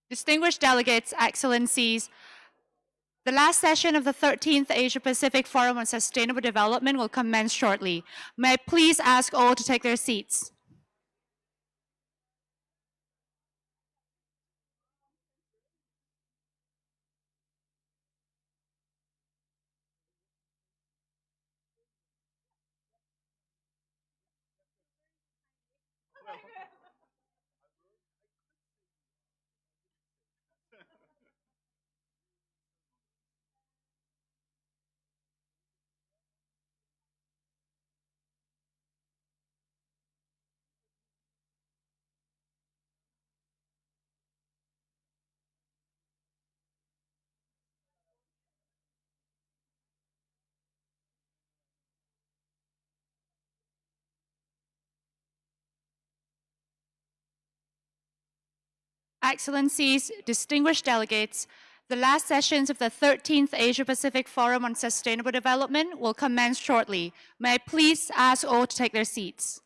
Distinguished delegates, excellencies, the last session of the 13th Asia-Pacific Forum on Sustainable Development will commence shortly. May I please ask all to take their seats? Excellencies, distinguished delegates, the last sessions of the 13th Asia-Pacific Forum on Sustainable Development will commence shortly. May I please ask all to take their seats?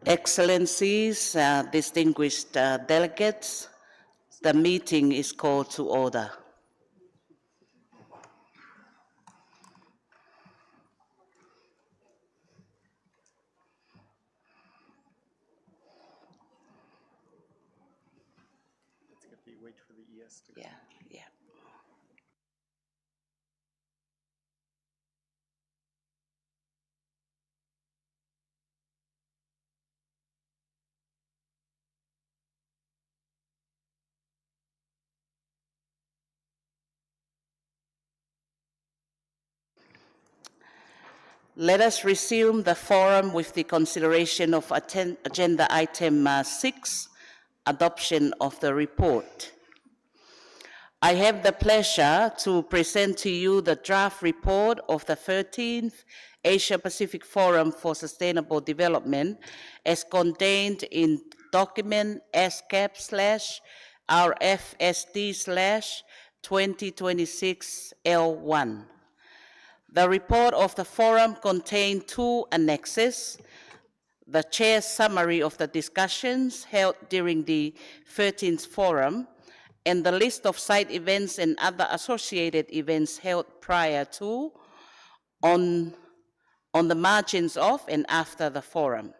Excellencies, distinguished delegates, the meeting is called to order. Wait for the ES to Yeah. Let us resume the forum with the consideration of agenda item 6, adoption of the report. I have the pleasure to present to you the draft report of the 13th Asia-Pacific Forum for Sustainable Development as contained in document ESCAP/RFSD/2026L1. The report of the forum contained 2 annexes: the chair's summary of the discussions held during the 13th forum, and the list of side events and other associated events held prior to, on the margins of, and after the forum.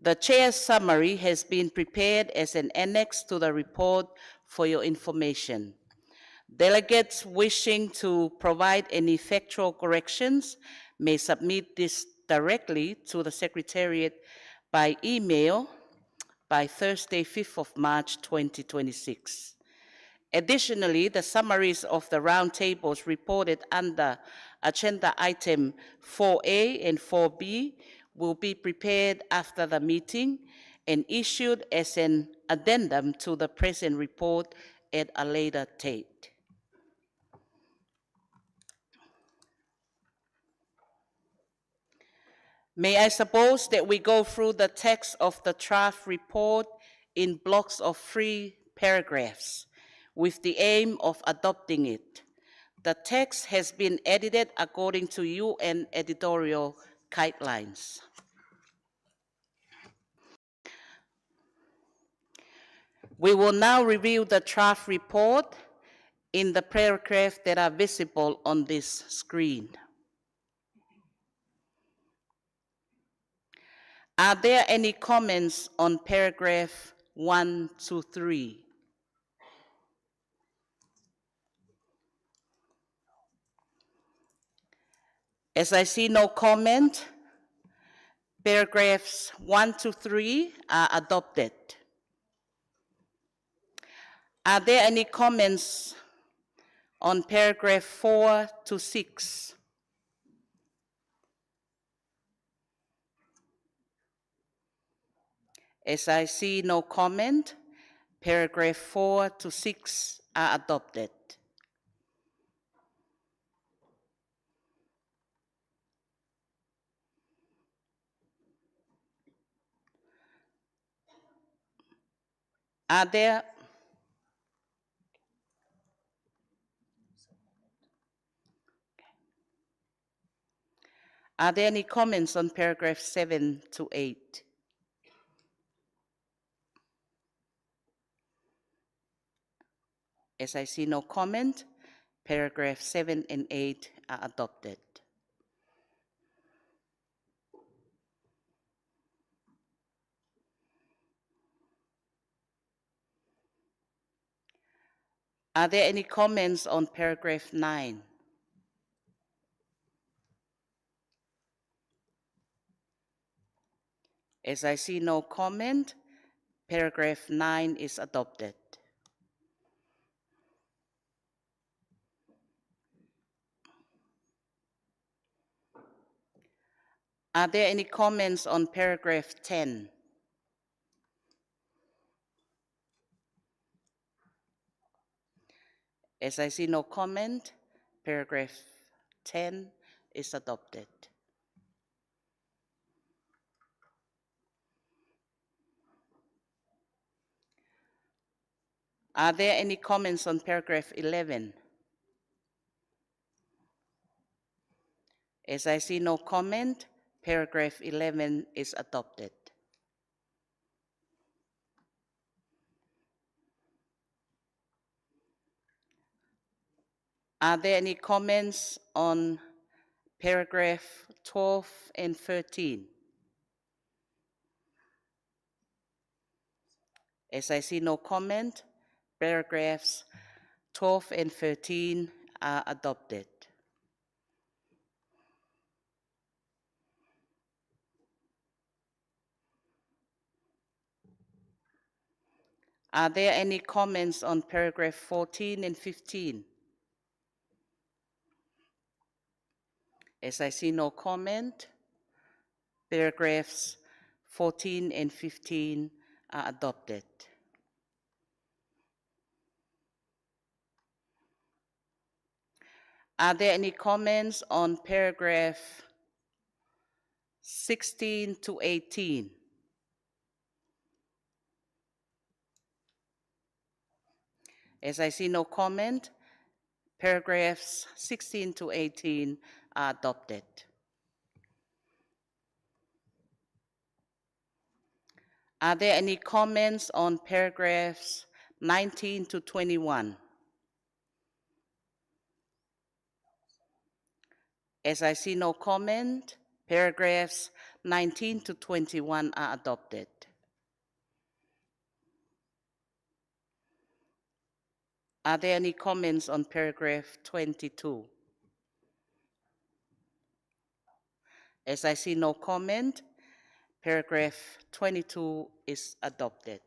The chair's summary has been prepared as an annex to the report for your information. Delegates wishing to provide any factual corrections may submit this directly to the Secretariat by email by Thursday, 5th of March, 2026. Additionally, the summaries of the roundtables reported under agenda item 4A and 4B will be prepared after the meeting and issued as an addendum to the present report at a later date. May I suppose that we go through the text of the draft report in blocks of 3 paragraphs with the aim of adopting it. The text has been edited according to UN editorial guidelines. We will now review the draft report in the paragraphs that are visible on this screen. Are there any comments on paragraph 1 to 3? As I see no comment, paragraphs 1 to 3 are adopted. Are there any comments on paragraph 4 to 6? As I see no comment, paragraph 4 to 6 are adopted. Are there any comments on paragraph 7 to 8? As I see no comment, paragraph 7 and 8 are adopted. Are there any comments on paragraph 9? As I see no comment, paragraph 9 is adopted. Are there any comments on paragraph 10? As I see no comment, paragraph 10 is adopted. Are there any comments on paragraph 11? As I see no comment, paragraph 11 is adopted. Are there any comments on paragraph 12 and 13? As I see no comment, paragraphs 12 and 13 are adopted. Are there any comments on paragraph 14 and 15? As I see no comment, paragraphs 14 and 15 are adopted. Are there any comments on paragraph 16 to 18? As I see no comment, paragraphs 16 to 18 are adopted. Are there any comments on paragraphs 19 to 21? As I see no comment, paragraphs 19 to 21 are adopted. Are there any comments on paragraph 22? As I see no comment, paragraph 22 is adopted.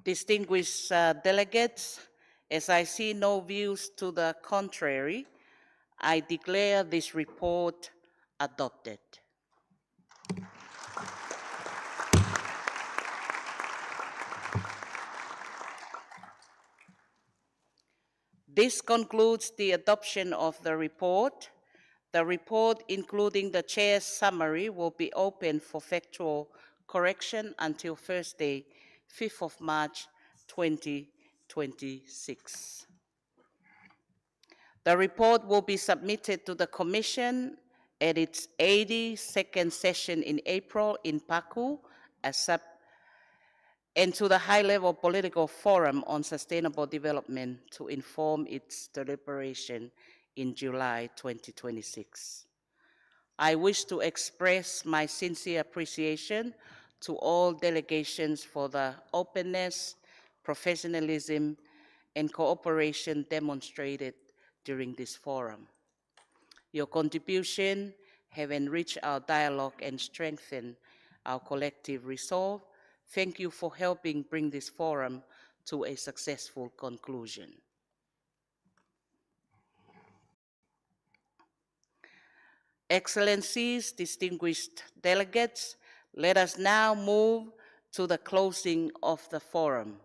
Distinguished delegates, as I see no views to the contrary, I declare this report adopted. This concludes the adoption of the report. The report, including the chair's summary, will be open for factual correction until Thursday, 5th of March, 2026. The report will be submitted to the Commission at its 82nd session in April in Paku, and to the High-Level Political Forum on Sustainable Development to inform its deliberation in July 2026. I wish to express my sincere appreciation to all delegations for the openness, professionalism, and cooperation demonstrated during this forum. Your contribution have enriched our dialogue and strengthened our collective resolve. Thank you for helping bring this forum to a successful conclusion. Excellencies, distinguished delegates, let us now move to the closing of the forum.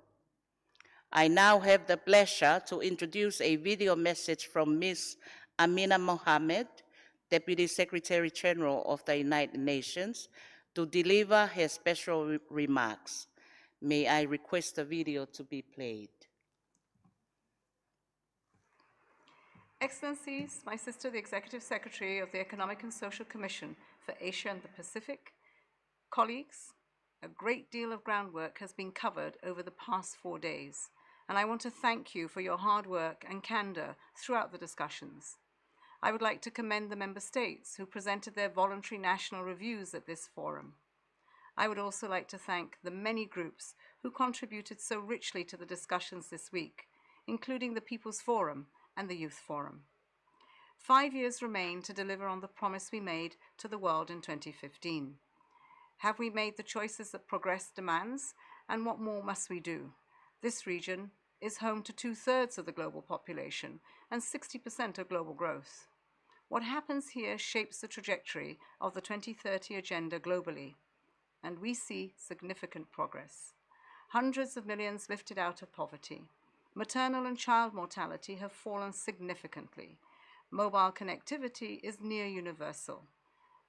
I now have the pleasure to introduce a video message from Ms. Amina Mohammed, Deputy Secretary General of the United Nations, to deliver her special remarks. May I request the video to be played? Excellencies, my sister, the Executive Secretary of the Economic and Social Commission for Asia and the Pacific, colleagues, a great deal of groundwork has been covered over the past 4 days, and I want to thank you for your hard work and candor throughout the discussions. I would like to commend the member states who presented their voluntary national reviews at this forum. I would also like to thank the many groups who contributed so richly to the discussions this week, including the People's Forum and the Youth Forum. 5 years remain to deliver on the promise we made to the world in 2015. Have we made the choices that progress demands, and what more must we do? This region is home to 2/3 of the global population and 60% of global growth. What happens here shapes the trajectory of the 2030 agenda globally, and we see significant progress. Hundreds of millions lifted out of poverty. Maternal and child mortality have fallen significantly. Mobile connectivity is near universal.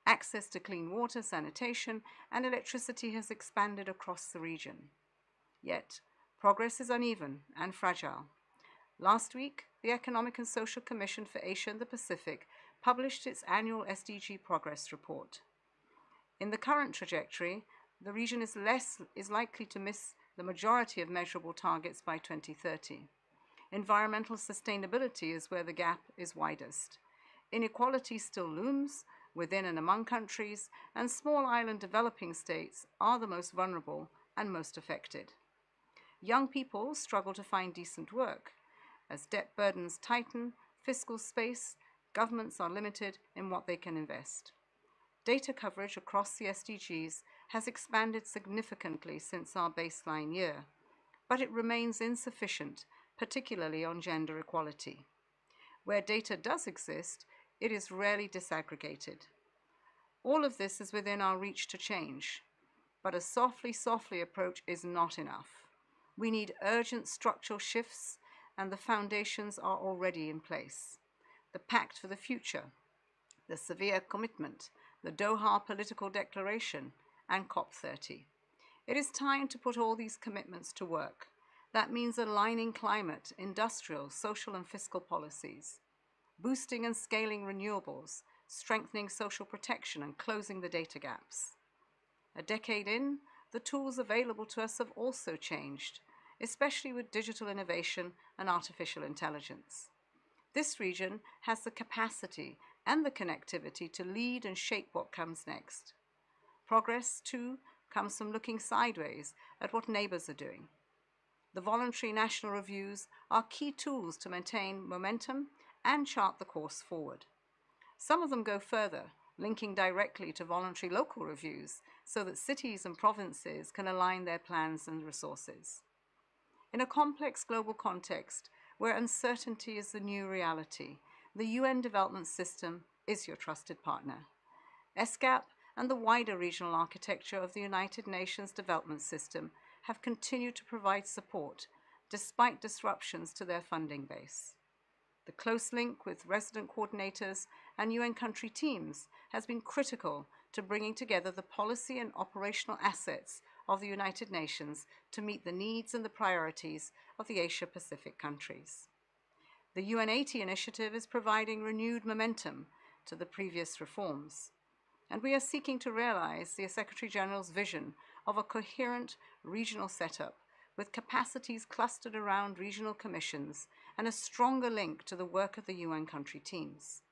Access to clean water, sanitation, and electricity has expanded across the region. Yet, progress is uneven and fragile. Last week, the Economic and Social Commission for Asia and the Pacific published its annual SDG Progress Report. In the current trajectory, the region is likely to miss the majority of measurable targets by 2030. Environmental sustainability is where the gap is widest. Inequality still looms within and among countries, and small island developing states are the most vulnerable and most affected. Young people struggle to find decent work. As debt burdens tighten, fiscal space, governments are limited in what they can invest. Data coverage across the SDGs has expanded significantly since our baseline year, but it remains insufficient, particularly on gender equality. Where data does exist, it is rarely disaggregated. All of this is within our reach to change, but a softly approach is not enough. We need urgent structural shifts, and the foundations are already in place. The Pact for the Future, the Severe Commitment, the Doha Political Declaration, and COP30. It is time to put all these commitments to work. That means aligning climate, industrial, social, and fiscal policies, boosting and scaling renewables, strengthening social protection, and closing the data gaps. A decade in, the tools available to us have also changed, especially with digital innovation and artificial intelligence. This region has the capacity and the connectivity to lead and shape what comes next. Progress, too, comes from looking sideways at what neighbors are doing. The voluntary national reviews are key tools to maintain momentum and chart the course forward. Some of them go further, linking directly to voluntary local reviews so that cities and provinces can align their plans and resources. In a complex global context where uncertainty is the new reality, the UN development system is your trusted partner. ESCAP and the wider regional architecture of the United Nations development system have continued to provide support despite disruptions to their funding base. The close link with resident coordinators and UN country teams has been critical to bringing together the policy and operational assets of the United Nations to meet the needs and the priorities of the Asia-Pacific countries. The UN80 initiative is providing renewed momentum to the previous reforms, and we are seeking to realize the Secretary General's vision of a coherent regional setup with capacities clustered around regional commissions and a stronger link to the work of the UN country teams.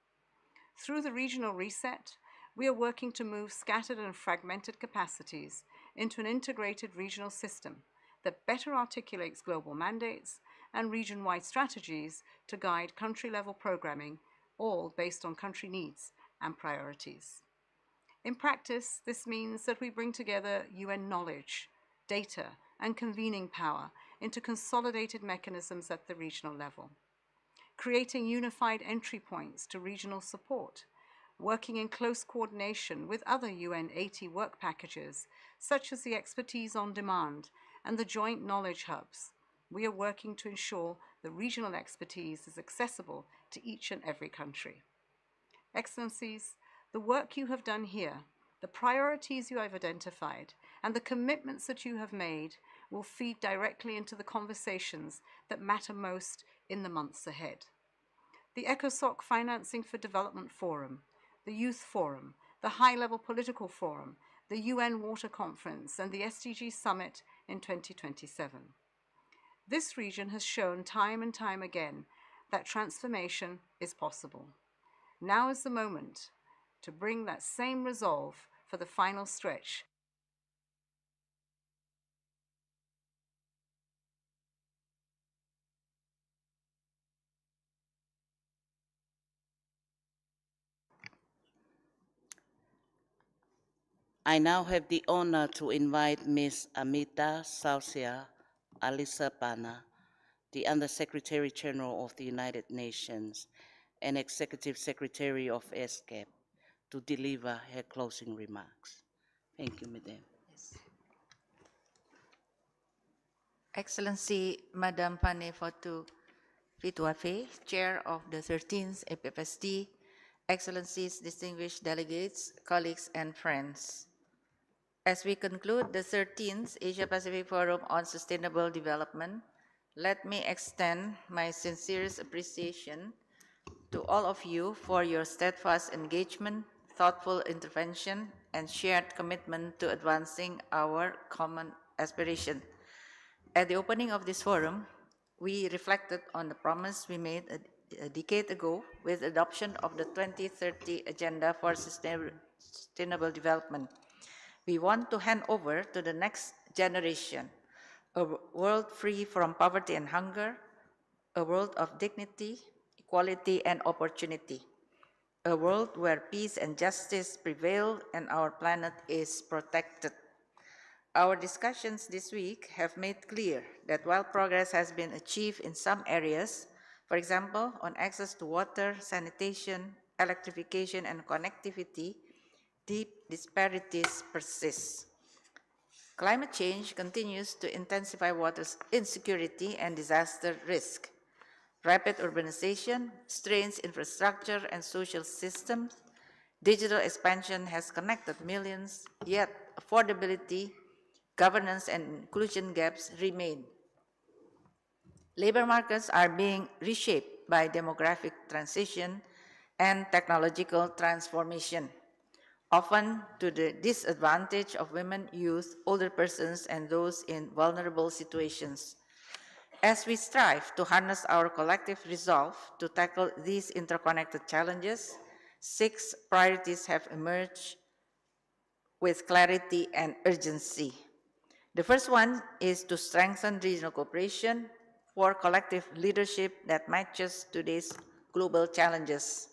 Through the regional reset, we are working to move scattered and fragmented capacities into an integrated regional system that better articulates global mandates and region-wide strategies to guide country-level programming, all based on country needs and priorities. In practice, this means that we bring together UN knowledge, data, and convening power into consolidated mechanisms at the regional level, creating unified entry points to regional support, working in close coordination with other UN 80 work packages, such as the Expertise on Demand and the Joint Knowledge Hubs. We are working to ensure the regional expertise is accessible to each and every country. Excellencies, the work you have done here, the priorities you have identified, and the commitments that you have made will feed directly into the conversations that matter most in the months ahead. The ECOSOC Financing for Development Forum, the Youth Forum, the High-Level Political Forum, the UN Water Conference, and the SDG Summit in 2027. This region has shown time and time again that transformation is possible. Now is the moment to bring that same resolve for the final stretch. I now have the honor to invite Ms. Amita Saucia Alisapana, the Under-Secretary General of the United Nations and Executive Secretary of ESCAP, to deliver her closing remarks. Thank you, Madam. Excellency Madam Pane Fotu Fituafe, Chair of the 13th APFSD, Excellencies, distinguished delegates, colleagues, and friends. As we conclude the 13th Asia-Pacific Forum on Sustainable Development, let me extend my sincerest appreciation to all of you for your steadfast engagement, thoughtful intervention, and shared commitment to advancing our common aspiration. At the opening of this forum, we reflected on the promise we made a decade ago with the adoption of the 2030 Agenda for Sustainable Development. We want to hand over to the next generation a world free from poverty and hunger, a world of dignity, equality, and opportunity, a world where peace and justice prevail and our planet is protected. Our discussions this week have made clear that while progress has been achieved in some areas, for example, on access to water, sanitation, electrification, and connectivity, deep disparities persist. Climate change continues to intensify water insecurity and disaster risk. Rapid urbanization strains infrastructure and social systems. Digital expansion has connected millions, yet affordability, governance, and inclusion gaps remain. Labor markets are being reshaped by demographic transition and technological transformation, often to the disadvantage of women, youth, older persons, and those in vulnerable situations. As we strive to harness our collective resolve to tackle these interconnected challenges, 6 priorities have emerged with clarity and urgency. The first one is to strengthen regional cooperation for collective leadership that matches today's global challenges.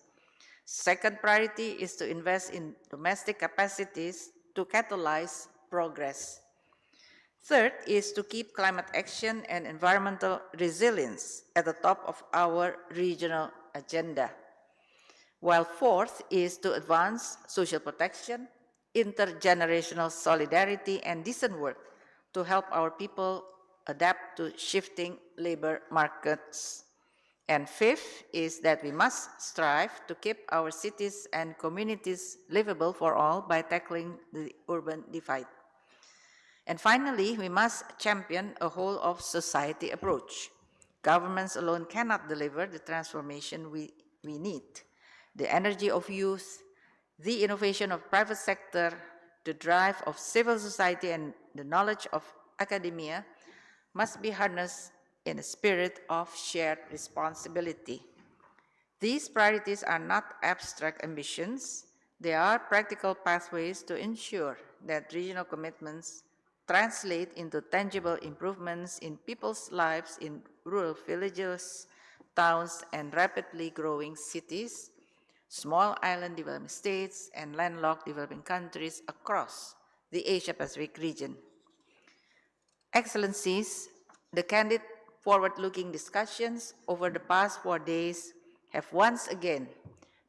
Second priority is to invest in domestic capacities to catalyze progress. Third is to keep climate action and environmental resilience at the top of our regional agenda. While fourth is to advance social protection, intergenerational solidarity, and decent work to help our people adapt to shifting labor markets. And fifth is that we must strive to keep our cities and communities livable for all by tackling the urban divide. And finally, we must champion a whole of society approach. Governments alone cannot deliver the transformation we need. The energy of youth, the innovation of private sector, the drive of civil society, and the knowledge of academia must be harnessed in a spirit of shared responsibility. These priorities are not abstract ambitions, they are practical pathways to ensure that regional commitments translate into tangible improvements in people's lives in rural villages, towns, and rapidly growing cities, small island developing states, and landlocked developing countries across the Asia-Pacific region. Excellencies, the candid, forward-looking discussions over the past 4 days have once again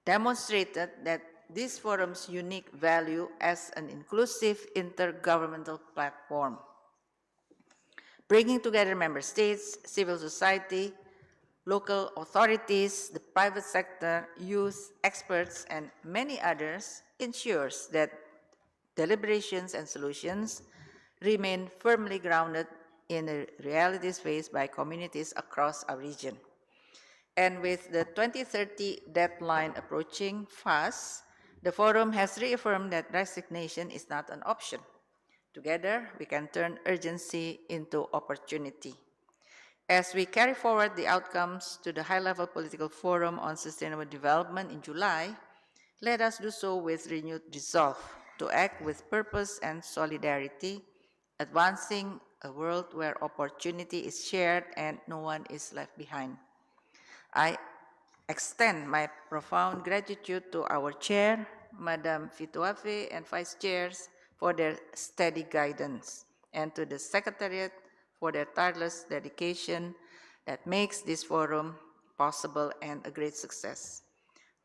demonstrated that this forum's unique value as an inclusive intergovernmental platform, bringing together member states, civil society, local authorities, the private sector, youth, experts, and many others ensures that deliberations and solutions remain firmly grounded in the realities faced by communities across our region. And with the 2030 deadline approaching fast, the forum has reaffirmed that resignation is not an option. Together, we can turn urgency into opportunity. As we carry forward the outcomes to the high-level political forum on sustainable development in July, let us do so with renewed resolve to act with purpose and solidarity, advancing a world where opportunity is shared and no one is left behind. I extend my profound gratitude to our chair, Madam Fituafe, and vice chairs for their steady guidance, and to the Secretariat for their tireless dedication that makes this forum possible and a great success.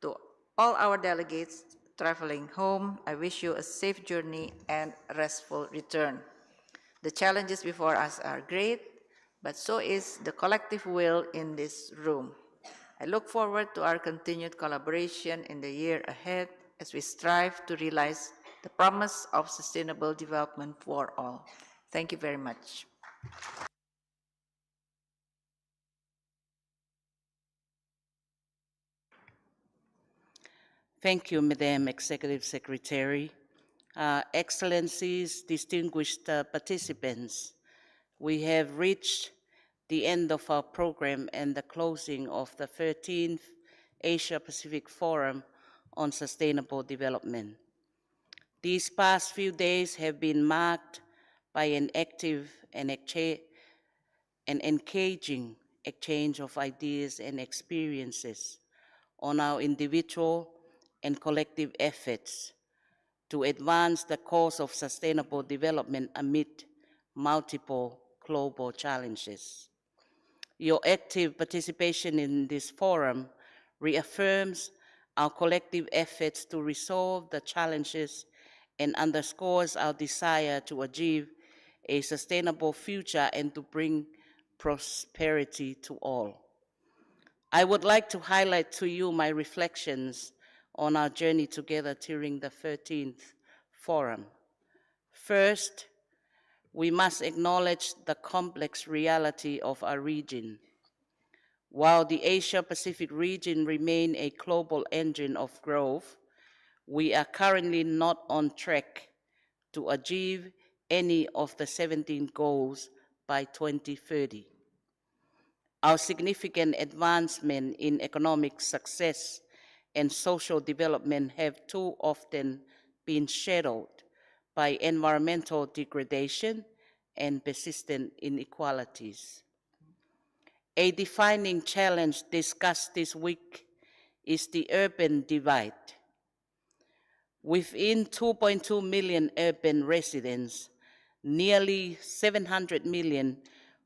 To all our delegates traveling home, I wish you a safe journey and restful return. The challenges before us are great, but so is the collective will in this room. I look forward to our continued collaboration in the year ahead as we strive to realize the promise of sustainable development for all. Thank you very much. Thank you, Madam Executive Secretary. Excellencies, distinguished participants, we have reached the end of our program and the closing of the 13th Asia-Pacific Forum on Sustainable Development. These past few days have been marked by an active and engaging exchange of ideas and experiences on our individual and collective efforts to advance the cause of sustainable development amid multiple global challenges. Your active participation in this forum reaffirms our collective efforts to resolve the challenges and underscores our desire to achieve a sustainable future and to bring prosperity to all. I would like to highlight to you my reflections on our journey together during the 13th Forum. First, we must acknowledge the complex reality of our region. While the Asia-Pacific region remains a global engine of growth, we are currently not on track to achieve any of the 17 goals by 2030. Our significant advancement in economic success and social development have too often been shadowed by environmental degradation and persistent inequalities. A defining challenge discussed this week is the urban divide. Within 2.2 million urban residents, nearly 700 million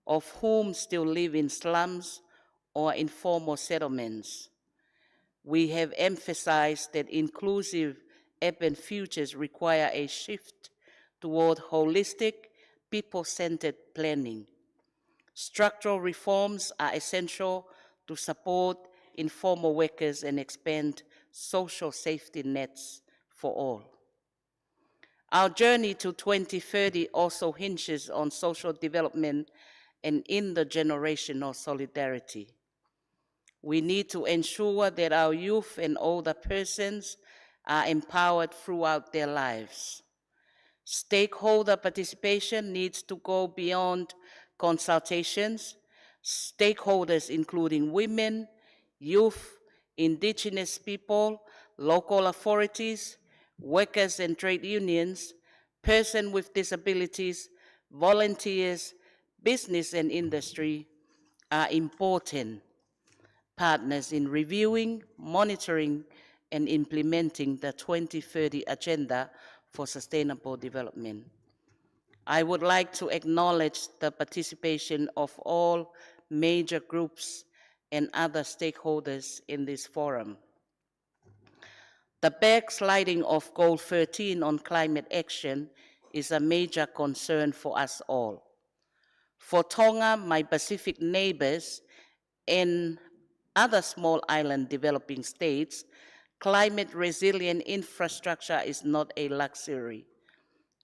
of whom still live in slums or informal settlements. We have emphasized that inclusive urban futures require a shift toward holistic, people-centered planning. Structural reforms are essential to support informal workers and expand social safety nets for all. Our journey to 2030 also hinges on social development and intergenerational solidarity. We need to ensure that our youth and older persons are empowered throughout their lives. Stakeholder participation needs to go beyond consultations. Stakeholders including women, youth, indigenous people, local authorities, workers and trade unions, persons with disabilities, volunteers, business and industry are important partners in reviewing, monitoring, and implementing the 2030 Agenda for Sustainable Development. I would like to acknowledge the participation of all major groups and other stakeholders in this forum. The backsliding of Goal 13 on climate action is a major concern for us all. For Tonga, my Pacific neighbors, and other small island developing states, climate resilient infrastructure is not a luxury.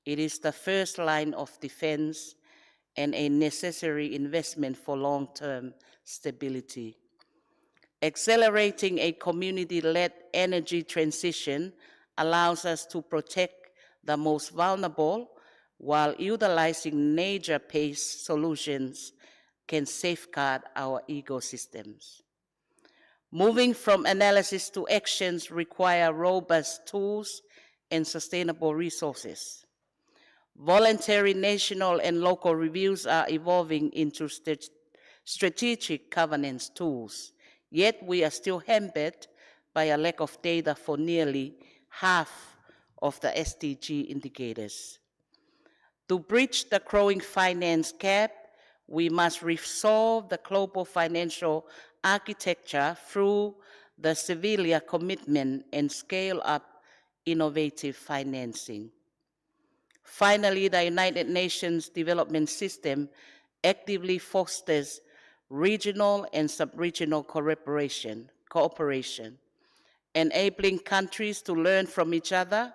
It is the first line of defense and a necessary investment for long-term stability. Accelerating a community-led energy transition allows us to protect the most vulnerable while utilizing nature-based solutions can safeguard our ecosystems. Moving from analysis to actions require robust tools and sustainable resources. Voluntary national and local reviews are evolving into strategic governance tools, yet we are still hampered by a lack of data for nearly half of the SDG indicators. To bridge the growing finance gap, we must resolve the global financial architecture through the Sevilla commitment and scale up innovative financing. Finally, the United Nations Development System actively fosters regional and sub-regional cooperation, enabling countries to learn from each other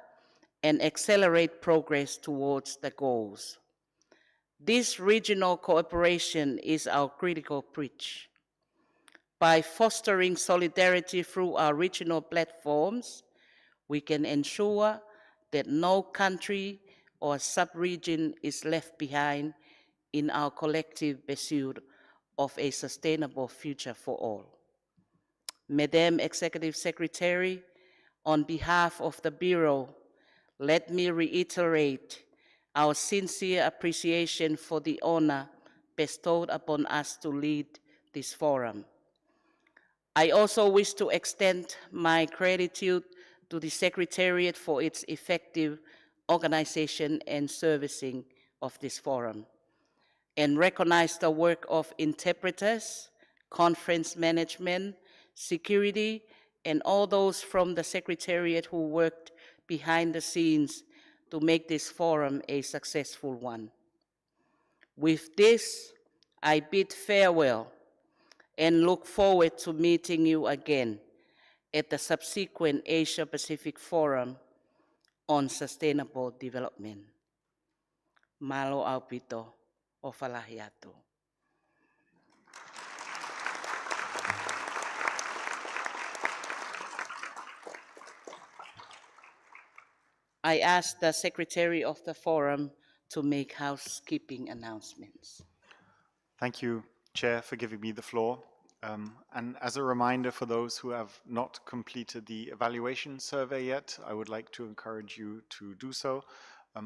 and accelerate progress towards the goals. This regional cooperation is our critical bridge. By fostering solidarity through our regional platforms, we can ensure that no country or sub-region is left behind in our collective pursuit of a sustainable future for all. Madam Executive Secretary, on behalf of the Bureau, let me reiterate our sincere appreciation for the honor bestowed upon us to lead this forum. I also wish to extend my gratitude to the Secretariat for its effective organization and servicing of this forum, and recognize the work of interpreters, conference management, security, and all those from the Secretariat who worked behind the scenes to make this forum a successful one. With this, I bid farewell and look forward to meeting you again at the subsequent Asia-Pacific Forum on Sustainable Development. Malo aupito o falahiato. I ask the Secretary of the Forum to make housekeeping announcements. Thank you, Chair, for giving me the floor. And as a reminder for those who have not completed the evaluation survey yet, I would like to encourage you to do so.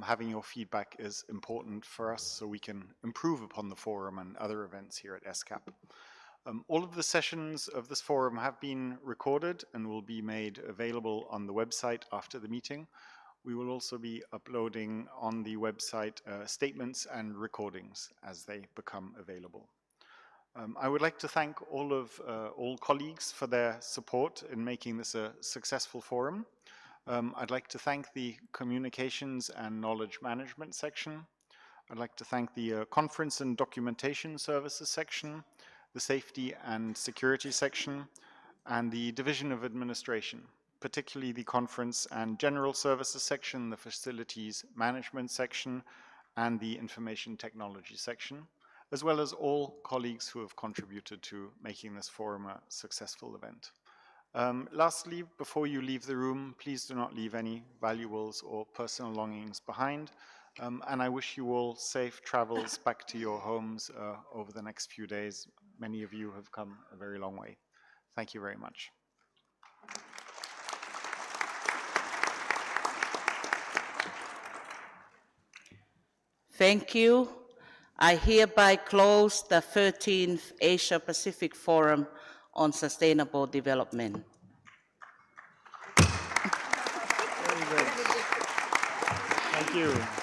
Having your feedback is important for us so we can improve upon the forum and other events here at ESCAP. All of the sessions of this forum have been recorded and will be made available on the website after the meeting. We will also be uploading on the website statements and recordings as they become available. I would like to thank all colleagues for their support in making this a successful forum. I'd like to thank the Communications and Knowledge Management section. I'd like to thank the Conference and Documentation Services section, the Safety and Security section, and the Division of Administration, particularly the Conference and General Services section, the Facilities Management section, and the Information Technology section, as well as all colleagues who have contributed to making this forum a successful event. Lastly, before you leave the room, please do not leave any valuables or personal belongings behind. And I wish you all safe travels back to your homes over the next few days. Many of you have come a very long way. Thank you very much. Thank you. I hereby close the 13th Asia Pacific Forum on Sustainable Development. Very good. Thank you.